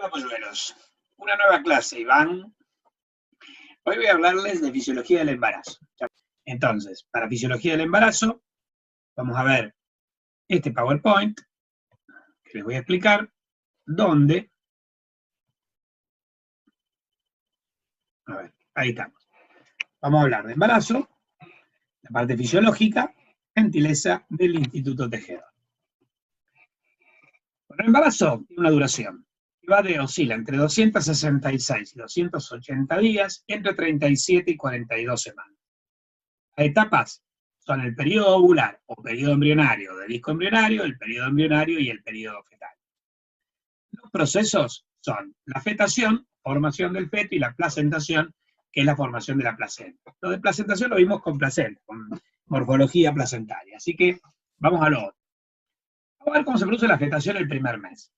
Hola, polluelos. Una nueva clase, Iván. Hoy voy a hablarles de fisiología del embarazo. Entonces, para fisiología del embarazo, vamos a ver este PowerPoint que les voy a explicar, donde, a ver, ahí estamos. Vamos a hablar de embarazo, la parte fisiológica, gentileza del Instituto Tejedor. Bueno, el embarazo tiene una duración que oscila entre 266 y 280 días, entre 37 y 42 semanas. Las etapas son el periodo ovular o periodo embrionario, de disco embrionario, el periodo embrionario y el periodo fetal. Los procesos son la fetación, formación del feto, y la placentación, que es la formación de la placenta. Lo de placentación lo vimos con placenta, con morfología placentaria. Así que vamos a lo otro. Vamos a ver cómo se produce la fetación el primer mes.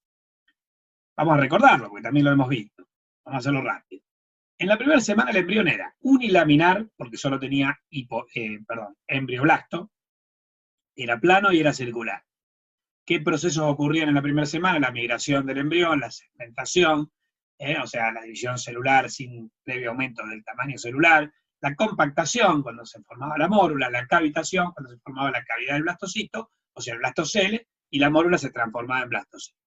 Vamos a recordarlo, porque también lo hemos visto. Vamos a hacerlo rápido. En la primera semana el embrión era unilaminar, porque solo tenía embrioblasto, era plano y era circular. ¿Qué procesos ocurrían en la primera semana? La migración del embrión, la segmentación, o sea, la división celular sin previo aumento del tamaño celular, la compactación, cuando se formaba la mórula, la cavitación, cuando se formaba la cavidad del blastocito, o sea, el blastocele, y la mórula se transformaba en blastocito.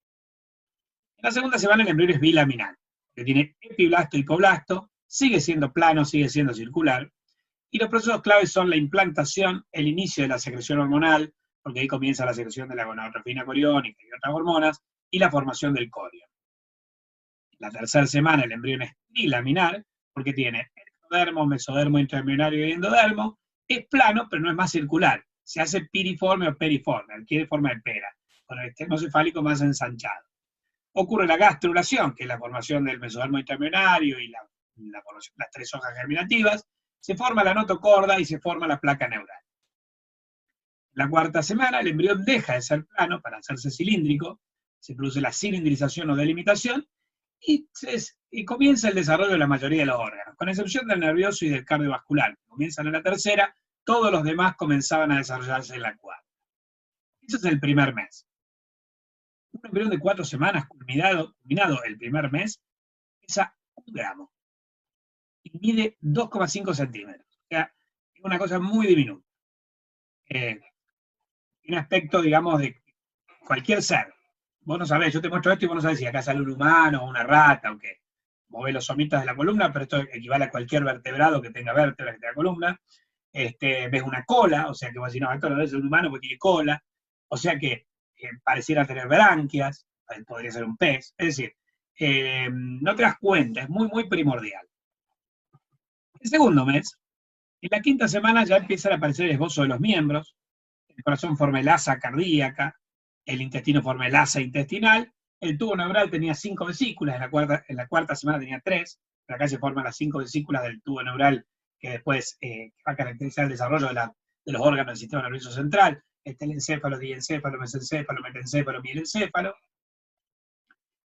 En la segunda semana el embrión es bilaminar, que tiene epiblasto y hipoblasto, sigue siendo plano, sigue siendo circular, y los procesos claves son la implantación, el inicio de la secreción hormonal, porque ahí comienza la secreción de la gonadotrofina coriónica y otras hormonas, y la formación del corion. En la tercera semana el embrión es trilaminar, porque tiene ectodermo, mesodermo, intraembrionario y endodermo, es plano, pero no es más circular, se hace piriforme o periforme, adquiere forma de pera, con el externo cefálico más ensanchado. Ocurre la gastrulación, que es la formación del mesodermo intraembrionario y la formación de las tres hojas germinativas, se forma la notocorda y se forma la placa neural. En la cuarta semana el embrión deja de ser plano para hacerse cilíndrico, se produce la cilindrización o delimitación y comienza el desarrollo de la mayoría de los órganos, con excepción del nervioso y del cardiovascular. Comienzan en la tercera, todos los demás comenzaban a desarrollarse en la cuarta. Ese es el primer mes. Un embrión de 4 semanas culminado el primer mes pesa 1 gramo y mide 2,5 centímetros. O sea, es una cosa muy diminuta. Un aspecto, digamos, de cualquier ser. Vos no sabés, yo te muestro esto y vos no sabés si acá sale un humano o una rata o qué. Movés los somitas de la columna, pero esto equivale a cualquier vertebrado que tenga vértebras que tenga columna. Ves una cola, o sea que vos decís, no, esto no es un humano porque tiene cola. O sea que pareciera tener branquias, podría ser un pez. Es decir, no te das cuenta, es muy, muy primordial. El segundo mes, en la quinta semana ya empiezan a aparecer el esbozo de los miembros, el corazón forma el asa cardíaca, el intestino forma el asa intestinal, el tubo neural tenía 5 vesículas, en la cuarta semana tenía 3, pero acá se forman las 5 vesículas del tubo neural que después va a caracterizar el desarrollo de los órganos del sistema nervioso central, el telencéfalo, diencéfalo, mesencéfalo, metencéfalo, mielencéfalo.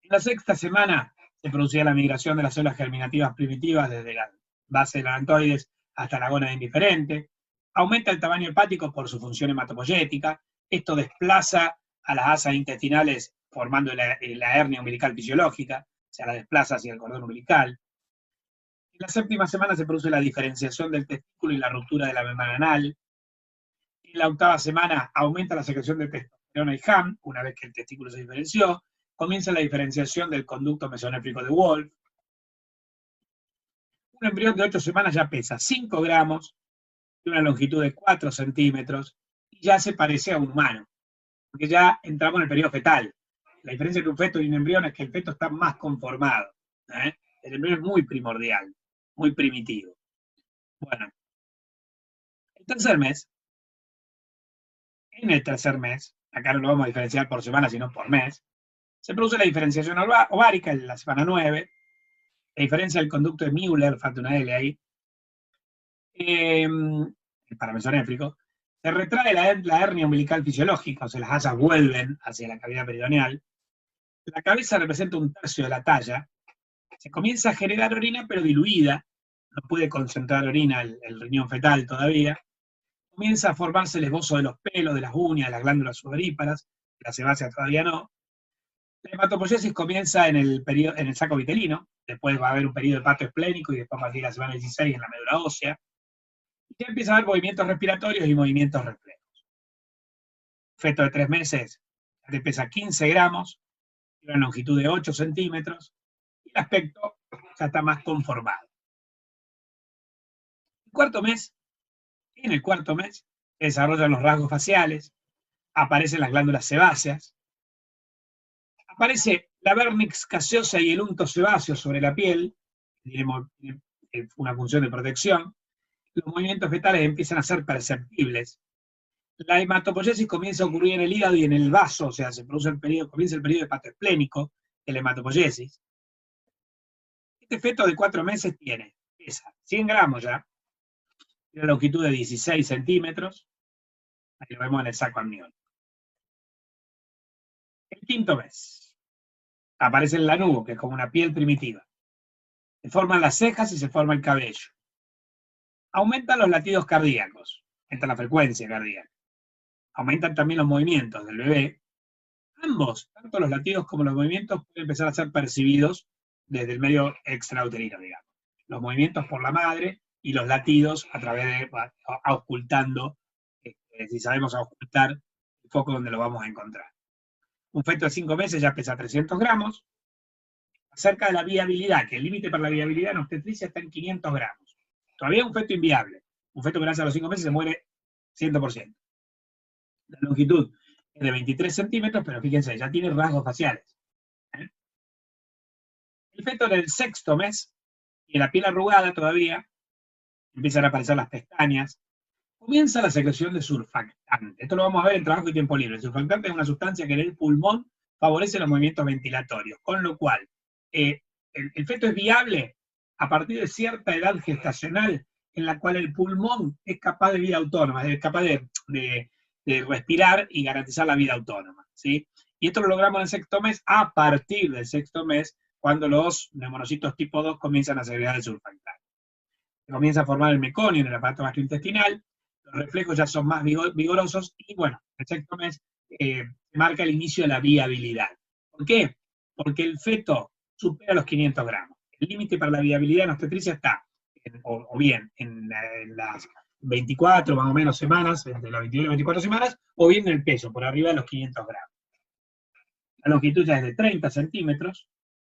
En la sexta semana se producía la migración de las células germinativas primitivas desde la base de la alantoides hasta la gónada indiferente. Aumenta el tamaño hepático por su función hematopoyética. Esto desplaza a las asas intestinales formando la hernia umbilical fisiológica, o sea, la desplaza hacia el cordón umbilical. En la séptima semana se produce la diferenciación del testículo y la ruptura de la membrana anal. En la octava semana aumenta la secreción de testosterona y HAM, una vez que el testículo se diferenció. Comienza la diferenciación del conducto mesonéfrico de Wolff. Un embrión de 8 semanas ya pesa 5 gramos, de una longitud de 4 centímetros, y ya se parece a un humano, porque ya entramos en el periodo fetal. La diferencia entre un feto y un embrión es que el feto está más conformado. El embrión es muy primordial, muy primitivo. Bueno, en el tercer mes, acá no lo vamos a diferenciar por semana, sino por mes, se produce la diferenciación ovárica en la semana 9, la diferencia del conducto de Müller, falta una L ahí, el paramesonéfrico, se retrae la hernia umbilical fisiológica, o sea, las asas vuelven hacia la cavidad peritoneal, la cabeza representa 1/3 de la talla, se comienza a generar orina pero diluida, no puede concentrar orina el riñón fetal todavía, comienza a formarse el esbozo de los pelos, de las uñas, de las glándulas sudoríparas, de la sebácea todavía no, La hematopoiesis comienza en el saco vitelino, después va a haber un periodo de parto esplénico y después a partir de la semana 16 en la médula ósea. Y ya empieza a haber movimientos respiratorios y movimientos reflejos. Feto de 3 meses te pesa 15 gramos, tiene una longitud de 8 centímetros y el aspecto ya está más conformado. En el cuarto mes se desarrollan los rasgos faciales, aparecen las glándulas sebáceas, aparece la vernix caseosa y el unto sebáceo sobre la piel, tiene una función de protección. Los movimientos fetales empiezan a ser perceptibles. La hematopoiesis comienza a ocurrir en el hígado y en el vaso, o sea, comienza el periodo hepatoesplénico de la hematopoiesis. Este feto de 4 meses pesa 100 gramos ya, tiene una longitud de 16 centímetros, ahí lo vemos en el saco amniótico. El quinto mes, aparece el lanugo, que es como una piel primitiva. Se forman las cejas y se forma el cabello. Aumentan los latidos cardíacos, aumenta la frecuencia cardíaca. Aumentan también los movimientos del bebé. Ambos, tanto los latidos como los movimientos, pueden empezar a ser percibidos desde el medio extrauterino, digamos. Los movimientos por la madre y los latidos a través de, auscultando, si sabemos auscultar, el foco donde lo vamos a encontrar. Un feto de 5 meses ya pesa 300 gramos. Acerca de la viabilidad, que el límite para la viabilidad en obstetricia está en 500 gramos. Todavía es un feto inviable. Un feto que nace a los 5 meses se muere 100%. La longitud es de 23 centímetros, pero fíjense, ya tiene rasgos faciales. El feto en el 6º mes, y en la piel arrugada todavía, empiezan a aparecer las pestañas, comienza la secreción de surfactante. Esto lo vamos a ver en trabajo y tiempo libre. El surfactante es una sustancia que en el pulmón favorece los movimientos ventilatorios, con lo cual el feto es viable a partir de cierta edad gestacional en la cual el pulmón es capaz de vida autónoma, es capaz de respirar y garantizar la vida autónoma, ¿sí? Y esto lo logramos en el 6º mes, a partir del 6º mes, cuando los neumonocitos tipo 2 comienzan a segregar el surfactante. Se comienza a formar el meconio en el aparato gastrointestinal, los reflejos ya son más vigorosos, y bueno, el 6º mes marca el inicio de la viabilidad. ¿Por qué? Porque el feto supera los 500 gramos. El límite para la viabilidad en obstetricia está, o bien en las 24 más o menos semanas, entre las 21 y 24 semanas, o bien en el peso, por arriba de los 500 gramos. La longitud ya es de 30 centímetros,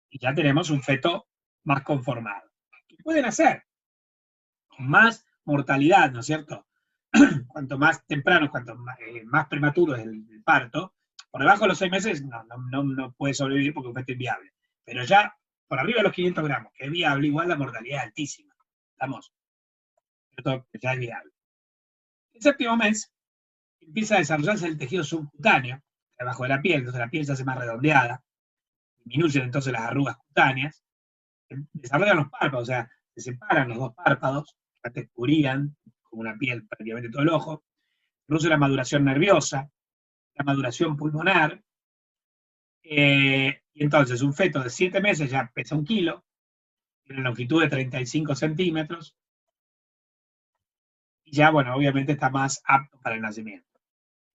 y ya tenemos un feto más conformado. ¿Qué pueden hacer? Más mortalidad, ¿no es cierto? Cuanto más temprano, cuanto más prematuro es el parto, por debajo de los 6 meses no puede sobrevivir porque es un feto inviable. Pero ya por arriba de los 500 gramos, que es viable, igual la mortalidad es altísima. ¿Estamos? Esto ya es viable. El 7º mes empieza a desarrollarse el tejido subcutáneo, debajo de la piel, entonces la piel se hace más redondeada, disminuyen entonces las arrugas cutáneas, desarrollan los párpados, o sea, se separan los dos párpados, antes cubrían como una piel prácticamente todo el ojo, produce la maduración nerviosa, la maduración pulmonar, y entonces un feto de 7 meses ya pesa 1 kilo, tiene una longitud de 35 centímetros, y ya, bueno, obviamente está más apto para el nacimiento.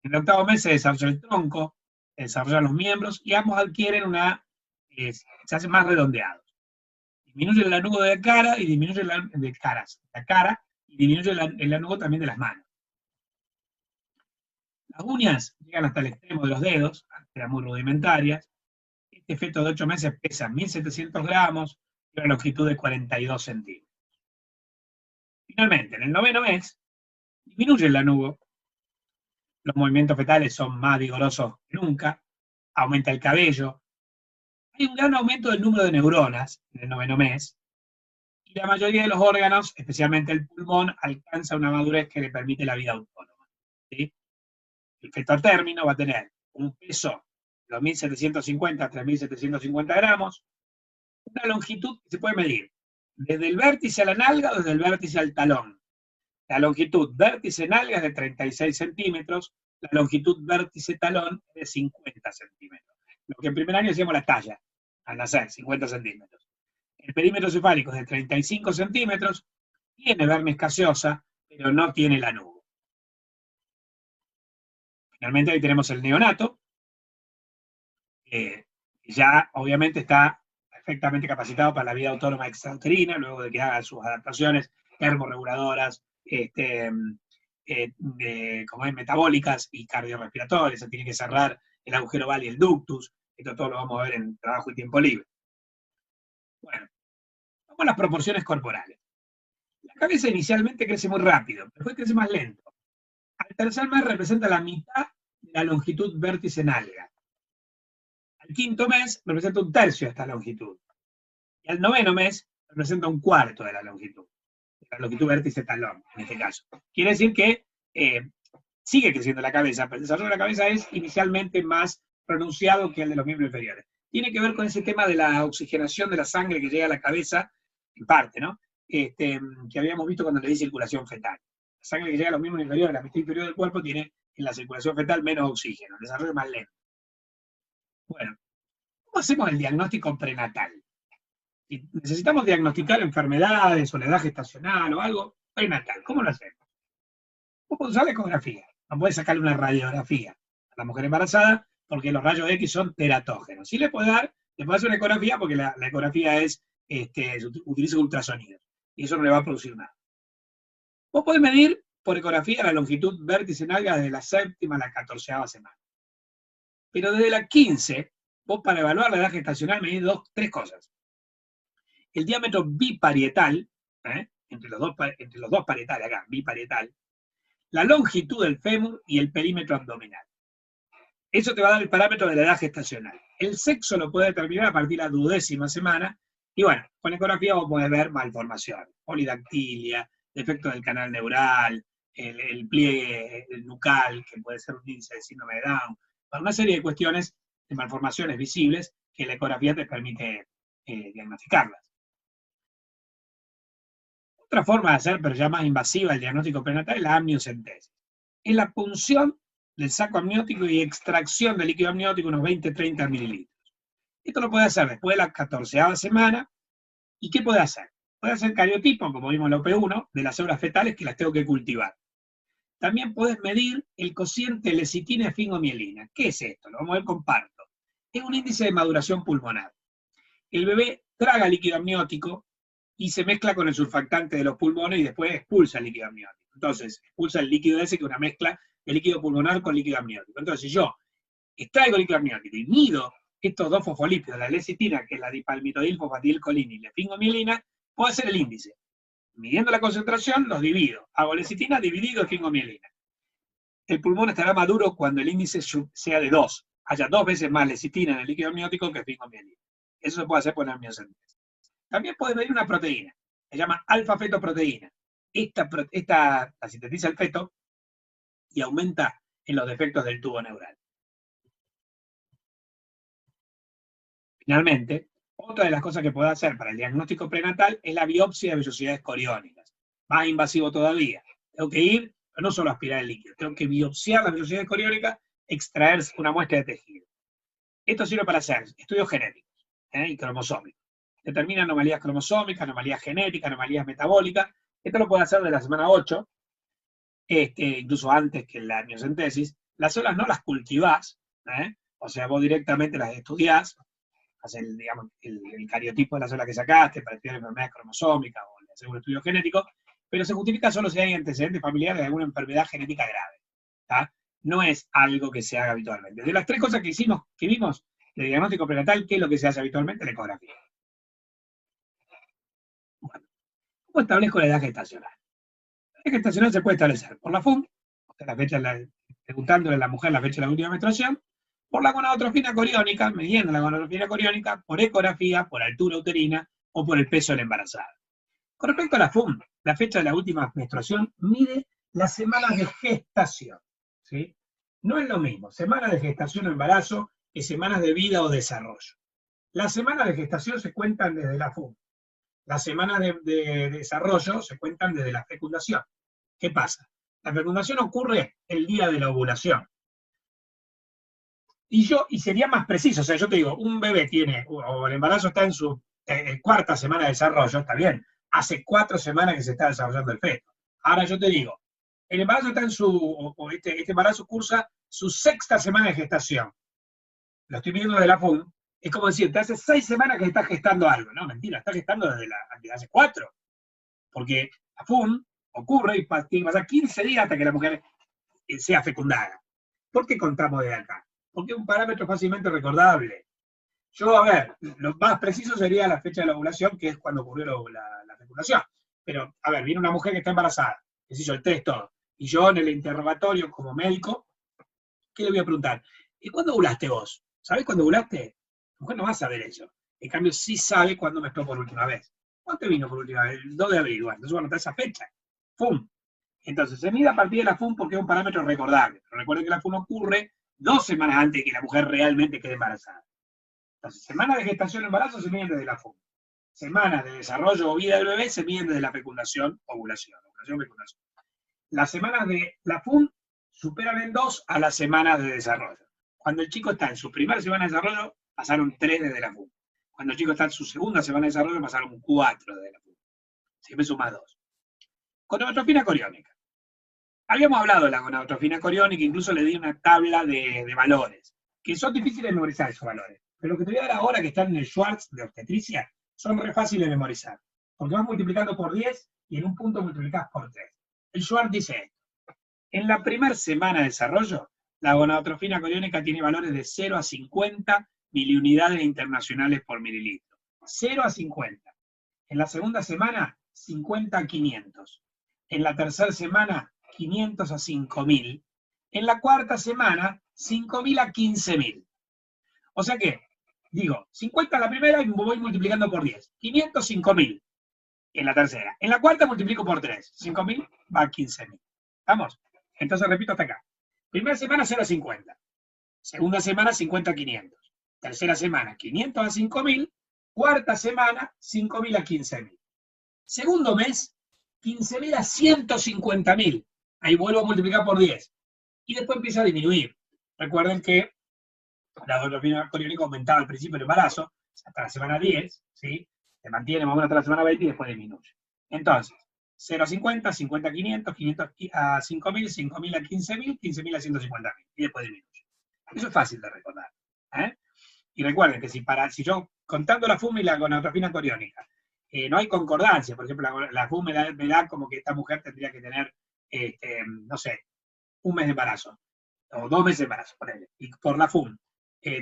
En el 8º mes se desarrolla el tronco, se desarrollan los miembros, y ambos adquieren se hacen más redondeados. Disminuye el lanugo de la cara y disminuye y disminuye el lanugo también de las manos. Las uñas llegan hasta el extremo de los dedos, eran muy rudimentarias. Este feto de 8 meses pesa 1.700 gramos y una longitud de 42 centímetros. Finalmente, en el 9º mes, disminuye el lanugo, los movimientos fetales son más vigorosos que nunca, aumenta el cabello, hay un gran aumento del número de neuronas en el 9º mes, y la mayoría de los órganos, especialmente el pulmón, alcanza una madurez que le permite la vida autónoma, ¿sí? El feto a término va a tener un peso de 2.750 a 3.750 gramos, una longitud que se puede medir desde el vértice a la nalga o desde el vértice al talón. La longitud vértice-nalga es de 36 centímetros, la longitud vértice-talón es de 50 centímetros. Lo que en primer año decíamos la talla, al nacer, 50 centímetros. El perímetro cefálico es de 35 centímetros, tiene vernis caseosa, pero no tiene lanugo. Finalmente ahí tenemos el neonato, que ya obviamente está perfectamente capacitado para la vida autónoma extrauterina, luego de que haga sus adaptaciones termorreguladoras, como es, metabólicas y cardiorrespiratorias. Se tiene que cerrar el agujero vagal y el ductus. Esto todo lo vamos a ver en trabajo y tiempo libre. Bueno, vamos a las proporciones corporales. La cabeza inicialmente crece muy rápido, después crece más lento. Al tercer mes representa la mitad de la longitud vértice nalga. Al quinto mes representa un tercio de esta longitud. Y al noveno mes representa un cuarto de la longitud vértice talón, en este caso. Quiere decir que sigue creciendo la cabeza, pero el desarrollo de la cabeza es inicialmente más pronunciado que el de los miembros inferiores. Tiene que ver con ese tema de la oxigenación de la sangre que llega a la cabeza, en parte, ¿no? Que habíamos visto cuando le di circulación fetal. La sangre que llega a los miembros inferiores, la mitad inferior del cuerpo, tiene en la circulación fetal menos oxígeno, el desarrollo es más lento. Bueno, ¿cómo hacemos el diagnóstico prenatal? Si necesitamos diagnosticar enfermedades o la edad gestacional o algo prenatal, ¿cómo lo hacemos? Vos podés usar la ecografía, no podés sacarle una radiografía a la mujer embarazada porque los rayos X son teratógenos. Sí le podés hacer una ecografía porque la ecografía utiliza ultrasonidos y eso no le va a producir nada. Vos podés medir por ecografía la longitud vértice nalga desde la 7ª a la 14ª semana. Pero desde la 15, vos para evaluar la edad gestacional medís tres cosas. El diámetro biparietal, entre los dos parietales acá, biparietal, la longitud del fémur y el perímetro abdominal. Eso te va a dar el parámetro de la edad gestacional. El sexo lo puede determinar a partir de la 12ª semana, y bueno, con ecografía vos podés ver malformación, polidactilia, defecto del canal neural, el pliegue nucal, que puede ser un índice de síndrome de Down, una serie de cuestiones de malformaciones visibles que la ecografía te permite diagnosticarlas. Otra forma de hacer, pero ya más invasiva, el diagnóstico prenatal es la amniocentesis. Es la punción del saco amniótico y extracción del líquido amniótico, unos 20-30 mililitros. Esto lo puede hacer después de la 14ª semana. ¿Y qué puede hacer? Puede hacer cariotipo, como vimos en la OP1, de las células fetales que las tengo que cultivar. También puedes medir el cociente lecitina-esfingomielina. ¿Qué es esto? Lo vamos a ver con parto. Es un índice de maduración pulmonar. El bebé traga líquido amniótico y se mezcla con el surfactante de los pulmones y después expulsa el líquido amniótico. Entonces, expulsa el líquido ese, que es una mezcla de líquido pulmonar con líquido amniótico. Entonces, si yo extraigo líquido amniótico y mido estos dos fosfolípidos, la lecitina, que es la dipalmitodilfosfatilcolina, y la esfingomielina, puedo hacer el índice. Midiendo la concentración, los divido. Hago lecitina dividido esfingomielina. El pulmón estará maduro cuando el índice sea de 2. Haya 2 veces más lecitina en el líquido amniótico que esfingomielina. Eso se puede hacer por la amniocentesis. También puedes medir una proteína, se llama alfa-fetoproteína. Esta la sintetiza el feto y aumenta en los defectos del tubo neural. Finalmente, otra de las cosas que puedo hacer para el diagnóstico prenatal es la biopsia de vellosidades coriónicas. Más invasivo todavía. Tengo que ir, pero no solo aspirar el líquido, tengo que biopsiar las vellosidades coriónicas, extraer una muestra de tejido. Esto sirve para hacer estudios genéticos y cromosómicos. Determina anomalías cromosómicas, anomalías genéticas, anomalías metabólicas. Esto lo puede hacer de la semana 8, incluso antes que la amniocentesis. Las células no las cultivás, o sea, vos directamente las estudiás, haces el cariotipo de la célula que sacaste para estudiar enfermedades cromosómicas o hacer un estudio genético, pero se justifica solo si hay antecedentes familiares de alguna enfermedad genética grave. ¿tá? No es algo que se haga habitualmente. De las tres cosas que vimos de diagnóstico prenatal, ¿qué es lo que se hace habitualmente? La ecografía. Bueno, ¿cómo establezco la edad gestacional? La edad gestacional se puede establecer por la FUM, o sea, preguntándole a la mujer la fecha de la última menstruación, por la gonadotrofina coriónica, midiendo la gonadotrofina coriónica, por ecografía, por altura uterina o por el peso de la embarazada. Con respecto a la FUM, la fecha de la última menstruación mide las semanas de gestación. ¿sí? No es lo mismo semanas de gestación o embarazo que semanas de vida o desarrollo. Las semanas de gestación se cuentan desde la FUM. Las semanas de desarrollo se cuentan desde la fecundación. ¿Qué pasa? La fecundación ocurre el día de la ovulación. Y sería más preciso, o sea, yo te digo, un bebé tiene, o el embarazo está en su 4ª semana de desarrollo, está bien, hace 4 semanas que se está desarrollando el feto. Ahora yo te digo, el embarazo está en este embarazo cursa su 6ª semana de gestación. Lo estoy viendo de la FUM, Es como decir, te hace 6 semanas que estás gestando algo. No, mentira, estás gestando desde hace 4. Porque a FUN ocurre y tiene que pasar 15 días hasta que la mujer sea fecundada. ¿Por qué contamos desde acá? Porque es un parámetro fácilmente recordable. Yo, a ver, lo más preciso sería la fecha de la ovulación, que es cuando ocurrió la fecundación. Pero, a ver, viene una mujer que está embarazada, que se hizo el test, todo. Y yo en el interrogatorio, como médico, ¿qué le voy a preguntar? ¿Y cuándo ovulaste vos? ¿Sabés cuándo ovulaste? La mujer no va a saber eso. En cambio, sí sabe cuándo menstruó por última vez. ¿Cuándo vino por última vez? El 2 de abril. Bueno, entonces, bueno, está esa fecha. ¡Fum! Entonces, se mide a partir de la FUN porque es un parámetro recordable. Pero recuerden que la FUN ocurre 2 semanas antes de que la mujer realmente quede embarazada. Entonces, semanas de gestación y embarazo se miden desde la FUN. Semanas de desarrollo o vida del bebé se miden desde la fecundación, ovulación, fecundación. Las semanas de la FUN superan en 2 a las semanas de desarrollo. Cuando el chico está en su primera semana de desarrollo, pasaron 3 desde la FUN. Cuando el chico está en su segunda semana de desarrollo, pasaron 4 desde la FUN. Siempre sumas 2. Gonadotrofina coriónica. Habíamos hablado de la gonadotrofina coriónica, incluso le di una tabla de valores, que son difíciles de memorizar esos valores. Pero lo que te voy a dar ahora, que están en el Schwartz de obstetricia, son re fáciles de memorizar. Porque vas multiplicando por 10 y en un punto multiplicás por 3. El Schwartz dice esto. En la primera semana de desarrollo, la gonadotrofina coriónica tiene valores de 0 a 50 miliunidades internacionales por mililitro. 0 a 50. En la segunda semana, 50 a 500. En la tercera semana, 500 a 5.000. En la cuarta semana, 5.000 a 15.000. O sea que, digo, 50 en la primera y voy multiplicando por 10. 500, 5.000 en la tercera. En la cuarta multiplico por 3. 5.000 va a 15.000. ¿Estamos? Entonces repito hasta acá. Primera semana 0 a 50. Segunda semana 50 a 500. Tercera semana 500 a 5.000. Cuarta semana 5.000 a 15.000. Segundo mes 15.000 a 150.000. Ahí vuelvo a multiplicar por 10. Y después empieza a disminuir. Recuerden que la gonadotrofina coriónica aumentaba al principio del embarazo, hasta la semana 10, ¿sí? Se mantiene más o menos hasta la semana 20 y después disminuye. Entonces, 0 a 50, 50 a 500, 500 a 5.000, 5.000 a 15.000, 15.000 a 150.000. Y después disminuye. Eso es fácil de recordar. ¿Eh? Y recuerden que si yo, contando la FUM y la gonadotrofina coriónica, no hay concordancia, por ejemplo, la FUM me da como que esta mujer tendría que tener, no sé, 1 mes de embarazo, o 2 meses de embarazo, ponele. Y por la FUM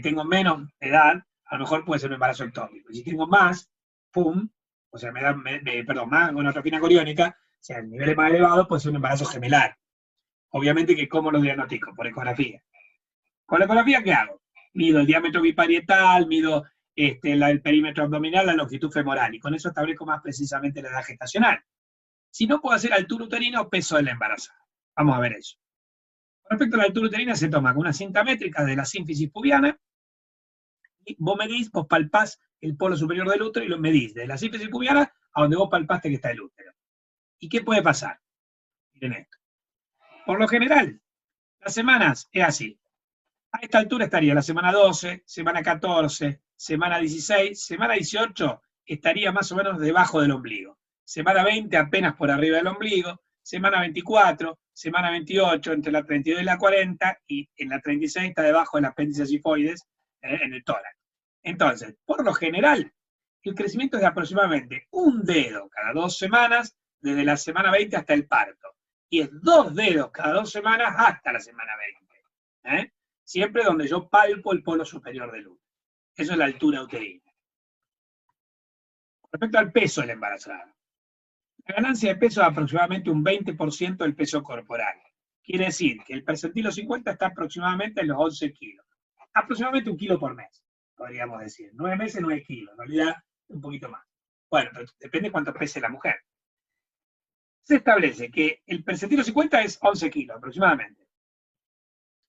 tengo menos edad, a lo mejor puede ser un embarazo ectópico. Y si tengo más FUM, o sea, más gonadotrofina coriónica, o sea, el nivel es más elevado, puede ser un embarazo gemelar. Obviamente que ¿cómo lo diagnostico? Por ecografía. ¿Con la ecografía qué hago? Mido el diámetro biparietal, mido el perímetro abdominal, la longitud femoral, y con eso establezco más precisamente la edad gestacional. Si no, puedo hacer altura uterina o peso de la embarazada. Vamos a ver eso. Con respecto a la altura uterina, se toma con una cinta métrica de la sínfisis pubiana, y vos palpás el polo superior del útero y lo medís desde la sínfisis pubiana a donde vos palpaste que está el útero. ¿Y qué puede pasar? Miren esto. Por lo general, las semanas es así. A esta altura estaría la semana 12, semana 14, semana 16, semana 18 estaría más o menos debajo del ombligo. Semana 20 apenas por arriba del ombligo, semana 24, semana 28 entre la 32 y la 40, y en la 36 está debajo del apéndice sifoides, en el tórax. Entonces, por lo general, el crecimiento es de aproximadamente 1 dedo cada 2 semanas, desde la semana 20 hasta el parto. Y es 2 dedos cada 2 semanas hasta la semana 20. Siempre donde yo palpo el polo superior del útero. Eso es la altura uterina. Respecto al peso de la embarazada. La ganancia de peso es aproximadamente un 20% del peso corporal. Quiere decir que el percentilo 50 está aproximadamente en los 11 kilos. Aproximadamente 1 kilo por mes, podríamos decir. 9 meses, 9 kilos. En realidad, un poquito más. Bueno, pero depende cuánto pese la mujer. Se establece que el percentilo 50 es 11 kilos aproximadamente.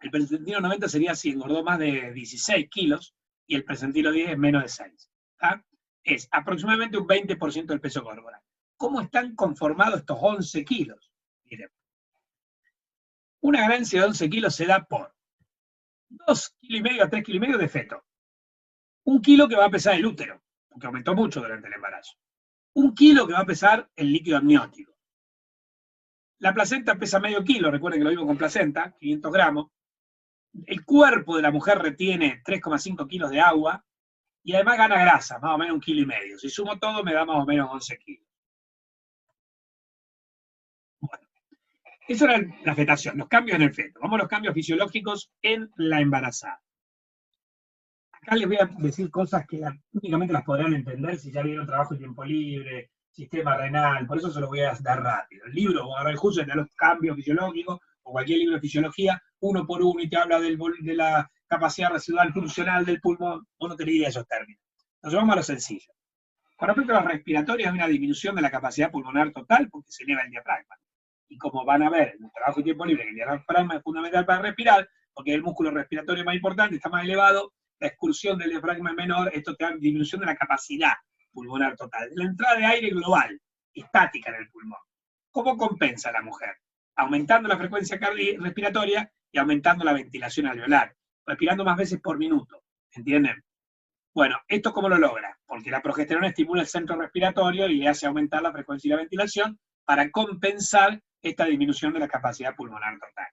El percentilo 90 sería si engordó más de 16 kilos y el percentilo 10 es menos de 6. ¿Tá? Es aproximadamente un 20% del peso corporal. ¿Cómo están conformados estos 11 kilos? Miren. Una ganancia de 11 kilos se da por 2,5 kilos a 3,5 kilos de feto. 1 kilo que va a pesar el útero, porque aumentó mucho durante el embarazo. 1 kilo que va a pesar el líquido amniótico. La placenta pesa medio kilo, recuerden que lo digo con placenta, 500 gramos. El cuerpo de la mujer retiene 3,5 kilos de agua, y además gana grasa, más o menos 1,5 kilos. Si sumo todo, me da más o menos 11 kilos. Bueno, eso era la gestación, los cambios en el feto. Vamos a los cambios fisiológicos en la embarazada. Acá les voy a decir cosas que únicamente las podrán entender si ya vieron Trabajo y Tiempo Libre, Sistema Renal, por eso se los voy a dar rápido. El libro, o agarrar el curso de los cambios fisiológicos, o cualquier libro de fisiología, uno por uno, y te habla de la capacidad residual funcional del pulmón, uno te diría esos términos. Entonces vamos a lo sencillo. Con respecto a los respiratorios, hay una disminución de la capacidad pulmonar total porque se eleva el diafragma. Y como van a ver en el Trabajo y Tiempo Libre, que el diafragma es fundamental para respirar, porque es el músculo respiratorio más importante, está más elevado, la excursión del diafragma es menor, esto te da disminución de la capacidad pulmonar total. La entrada de aire global, estática en el pulmón. ¿Cómo compensa la mujer? Aumentando la frecuencia respiratoria y aumentando la ventilación alveolar, respirando más veces por minuto, ¿entienden? Bueno, ¿esto cómo lo logra? Porque la progesterona estimula el centro respiratorio y le hace aumentar la frecuencia y la ventilación para compensar esta disminución de la capacidad pulmonar total.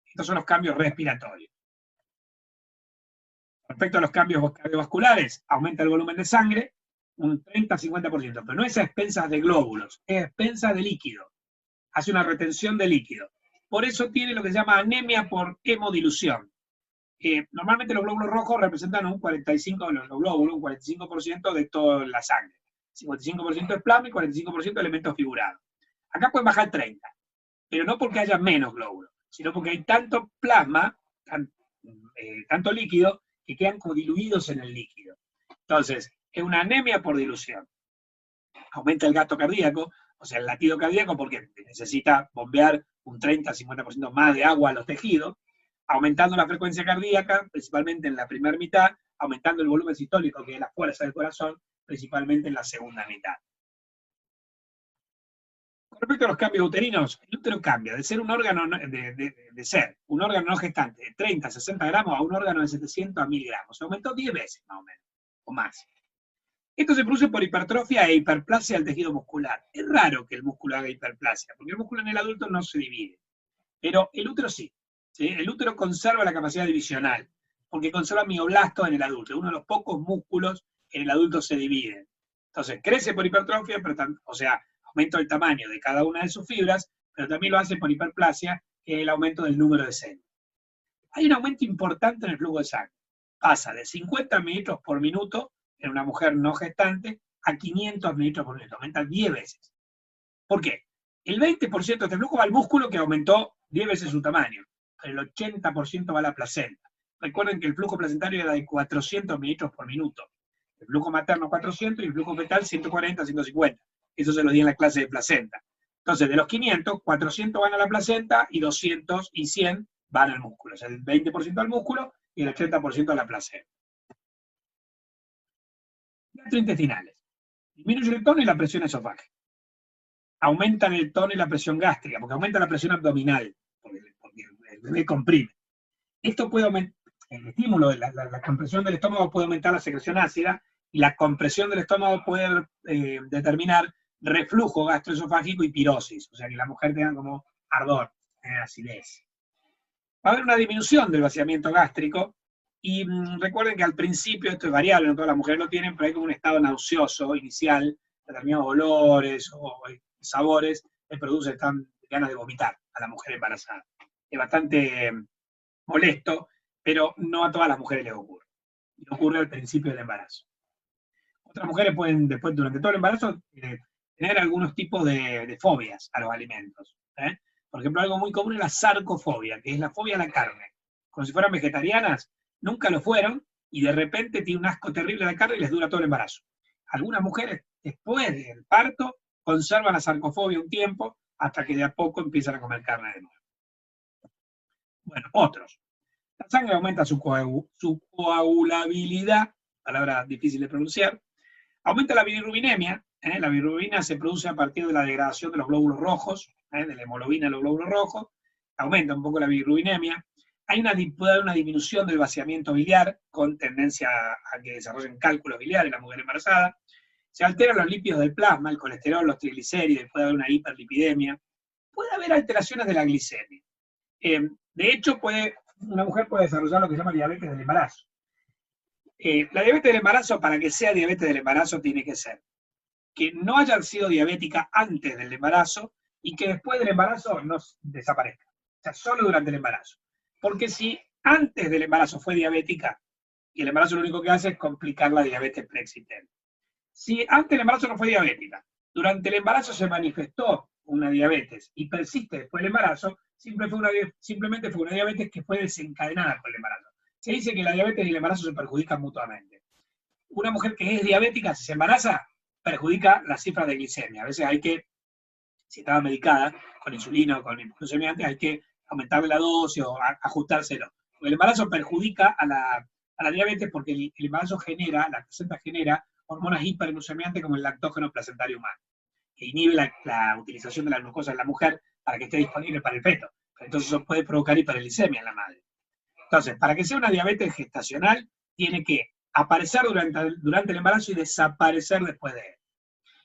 Estos son los cambios respiratorios. Respecto a los cambios cardiovasculares, aumenta el volumen de sangre un 30-50%, pero no es a expensas de glóbulos, es a expensas de líquido. Hace una retención de líquido. Por eso tiene lo que se llama anemia por hemodilución. Normalmente los glóbulos rojos representan un 45% de toda la sangre. 55% es plasma y 45% de elementos figurados. Acá pueden bajar 30%, pero no porque haya menos glóbulos, sino porque hay tanto plasma, tanto líquido, que quedan como diluidos en el líquido. Entonces, es una anemia por dilución. Aumenta el gasto cardíaco, o sea, el latido cardíaco, porque necesita bombear un 30-50% más de agua a los tejidos, aumentando la frecuencia cardíaca, principalmente en la primera mitad, aumentando el volumen sistólico, que es la fuerza del corazón, principalmente en la segunda mitad. Con respecto a los cambios uterinos, el útero cambia de ser un órgano, un órgano no gestante de 30 a 60 gramos a un órgano de 700 a 1000 gramos. Se aumentó 10 veces, más o menos, o más. Esto se produce por hipertrofia e hiperplasia del tejido muscular. Es raro que el músculo haga hiperplasia, porque el músculo en el adulto no se divide. Pero el útero sí. ¿Sí? El útero conserva la capacidad divisional, porque conserva mioblastos en el adulto. Uno de los pocos músculos que en el adulto se dividen. Entonces, crece por hipertrofia, pero o sea, aumento del tamaño de cada una de sus fibras, pero también lo hace por hiperplasia, que es el aumento del número de células. Hay un aumento importante en el flujo de sangre. Pasa de 50 mililitros por minuto en una mujer no gestante a 500 mililitros por minuto. Aumenta 10 veces. ¿Por qué? El 20% de este flujo va al músculo, que aumentó 10 veces su tamaño. El 80% va a la placenta. Recuerden que el flujo placentario era de 400 mililitros por minuto. El flujo materno 400 y el flujo fetal 140, 150. Eso se lo di en la clase de placenta. Entonces, de los 500, 400 van a la placenta y 200 y 100 van al músculo. O sea, el 20% al músculo y el 80% a la placenta. Gastrointestinales. Disminuye el tono y la presión esofágica. Aumentan el tono y la presión gástrica, porque aumenta la presión abdominal, porque el bebé comprime. Esto puede aumentar, el estímulo de la compresión del estómago puede aumentar la secreción ácida, y la compresión del estómago puede determinar reflujo gastroesofágico y pirosis, o sea que la mujer tenga como ardor, acidez. Va a haber una disminución del vaciamiento gástrico, y recuerden que al principio, esto es variable, no todas las mujeres lo tienen, pero hay como un estado nauseoso inicial, determinados olores o sabores, le produce ganas de vomitar a la mujer embarazada. Es bastante molesto, pero no a todas las mujeres les ocurre. Y ocurre al principio del embarazo. Otras mujeres pueden, después, durante todo el embarazo, tener algunos tipos de fobias a los alimentos. Por ejemplo, algo muy común es la sarcofobia, que es la fobia a la carne. Como si fueran vegetarianas, nunca lo fueron, y de repente tiene un asco terrible a la carne y les dura todo el embarazo. Algunas mujeres, después del parto, conservan la sarcofobia un tiempo, hasta que de a poco empiezan a comer carne de nuevo. Bueno, otros. La sangre aumenta su coagulabilidad, palabra difícil de pronunciar. Aumenta la bilirrubinemia. La bilirrubina se produce a partir de la degradación de los glóbulos rojos, de la hemoglobina de los glóbulos rojos. Aumenta un poco la bilirrubinemia. Puede haber una disminución del vaciamiento biliar, con tendencia a que desarrollen cálculos biliares en la mujer embarazada. Se alteran los lípidos del plasma, el colesterol, los triglicéridos, puede haber una hiperlipidemia. Puede haber alteraciones de la glicemia. De hecho, una mujer puede desarrollar lo que se llama diabetes del embarazo. La diabetes del embarazo, para que sea diabetes del embarazo, tiene que ser que no haya sido diabética antes del embarazo y que después del embarazo no desaparezca. O sea, solo durante el embarazo. Porque si antes del embarazo fue diabética, y el embarazo lo único que hace es complicar la diabetes preexistente. Si antes del embarazo no fue diabética, durante el embarazo se manifestó una diabetes y persiste después del embarazo, simplemente fue una diabetes que fue desencadenada por el embarazo. Se dice que la diabetes y el embarazo se perjudican mutuamente. Una mujer que es diabética, si se embaraza, perjudica las cifras de glicemia. A veces hay que, si estaba medicada con insulina o con glucemiantes, hay que aumentarle la dosis o ajustárselo. Porque el embarazo perjudica a la diabetes porque el embarazo genera, la placenta genera hormonas hiperglucemiantes como el lactógeno placentario humano, que inhibe la utilización de la glucosa en la mujer para que esté disponible para el feto. Entonces eso puede provocar hiperglicemia en la madre. Entonces, para que sea una diabetes gestacional, tiene que aparecer durante el embarazo y desaparecer después de él.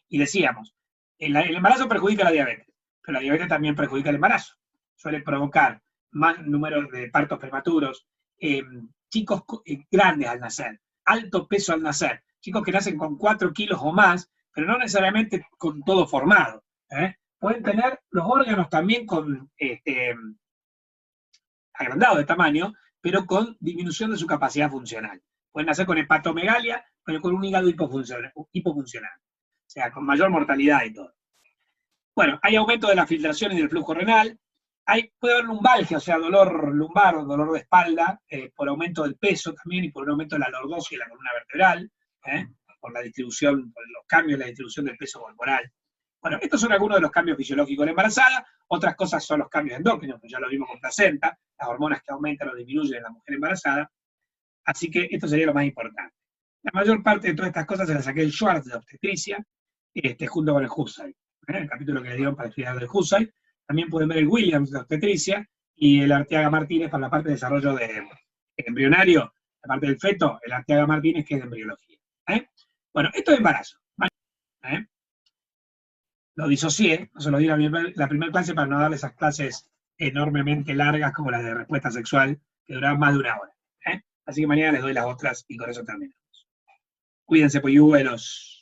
Y decíamos, el embarazo perjudica la diabetes, pero la diabetes también perjudica el embarazo. Suele provocar más números de partos prematuros, chicos grandes al nacer, alto peso al nacer, chicos que nacen con 4 kilos o más, pero no necesariamente con todo formado. Pueden tener los órganos también con agrandado de tamaño, pero con disminución de su capacidad funcional. Pueden nacer con hepatomegalia, pero con un hígado hipofuncional. O sea, con mayor mortalidad y todo. Bueno, hay aumento de la filtración y del flujo renal. Puede haber lumbalgia, o sea, dolor lumbar o dolor de espalda, por aumento del peso también y por un aumento de la lordosis de la columna vertebral, por la distribución, por los cambios en la distribución del peso corporal. Bueno, estos son algunos de los cambios fisiológicos de la embarazada. Otras cosas son los cambios endócrinos, que ya lo vimos con placenta, las hormonas que aumentan o disminuyen en la mujer embarazada. Así que esto sería lo más importante. La mayor parte de todas estas cosas se las saqué el Schwartz de obstetricia, junto con el Husay. El capítulo que le dieron para estudiar del Husay. También pueden ver el Williams de obstetricia y el Arteaga Martínez para la parte de desarrollo embrionario, la parte del feto, el Arteaga Martínez que es de embriología. Bueno, esto es embarazo. Lo disocié, no se lo di la primera clase para no darle esas clases enormemente largas como las de respuesta sexual, que duraban más de 1 hora. Así que mañana les doy las otras y con eso terminamos. Cuídense, polluelos.